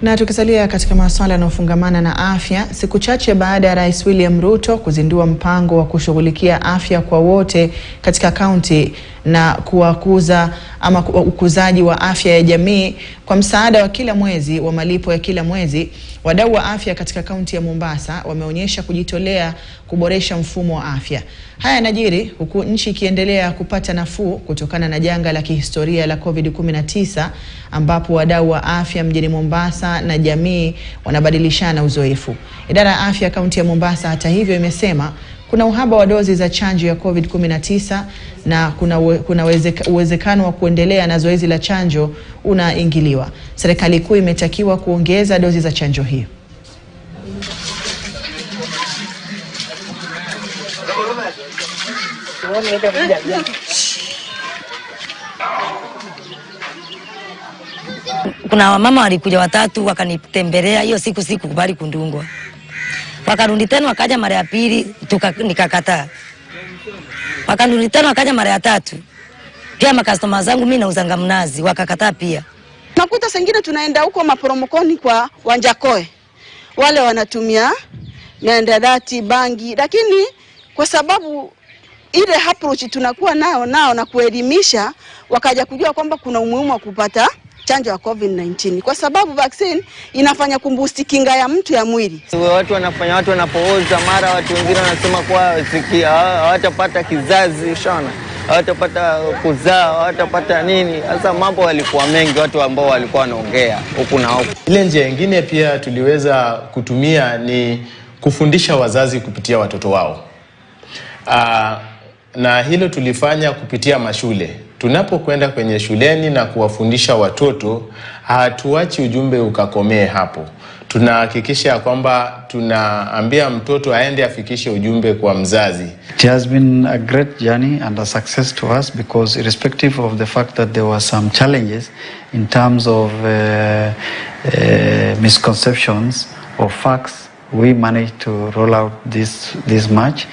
Na tukisalia katika masuala yanayofungamana na afya, siku chache baada ya Rais William Ruto kuzindua mpango wa kushughulikia afya kwa wote katika kaunti na kuwakuza ama ukuzaji wa afya ya jamii kwa msaada wa kila mwezi wa malipo ya kila mwezi, wadau wa afya katika kaunti ya Mombasa wameonyesha kujitolea kuboresha mfumo wa afya. Haya yanajiri huku nchi ikiendelea kupata nafuu kutokana na janga la kihistoria la COVID-19, ambapo wadau wa afya mjini Mombasa na jamii wanabadilishana uzoefu. Idara ya afya kaunti ya Mombasa hata hivyo imesema kuna uhaba wa dozi za chanjo ya COVID-19 na kuna uwezekano wa kuendelea na zoezi la chanjo unaingiliwa. Serikali kuu imetakiwa kuongeza dozi za chanjo hiyo. Kuna wamama walikuja watatu wakanitembelea, hiyo siku sikubali kundungwa. Wakarudi tena wakaja mara ya pili nikakataa. Wakarudi tena wakaja mara ya tatu. Pia makastoma zangu mimi nauzanga mnazi wakakataa pia. Nakuta sengine tunaenda huko maporomokoni kwa Wanjakoe. Wale wanatumia miandarati, bangi, lakini kwa sababu ile approach tunakuwa nao na kuelimisha, wakaja kujua kwamba kuna umuhimu wa kupata chanjo ya COVID-19 kwa sababu vaccine inafanya kumbusti kinga ya mtu ya mwili. Watu wanapooza, mara watu wengine wanasema kwa hawatapata kizazi, shona hawatapata kuzaa, hawatapata nini. Sasa mambo yalikuwa mengi, watu ambao walikuwa wanaongea huku na huku. Ile njia nyingine pia tuliweza kutumia ni kufundisha wazazi kupitia watoto wao. Na hilo tulifanya kupitia mashule. Tunapokwenda kwenye shuleni na kuwafundisha watoto, hatuachi ujumbe ukakomee hapo. Tunahakikisha kwamba tunaambia mtoto aende afikishe ujumbe kwa mzazi. It has been a great journey and a success to us because irrespective of the fact that there were some challenges in terms of misconceptions or facts, we managed to roll out this much.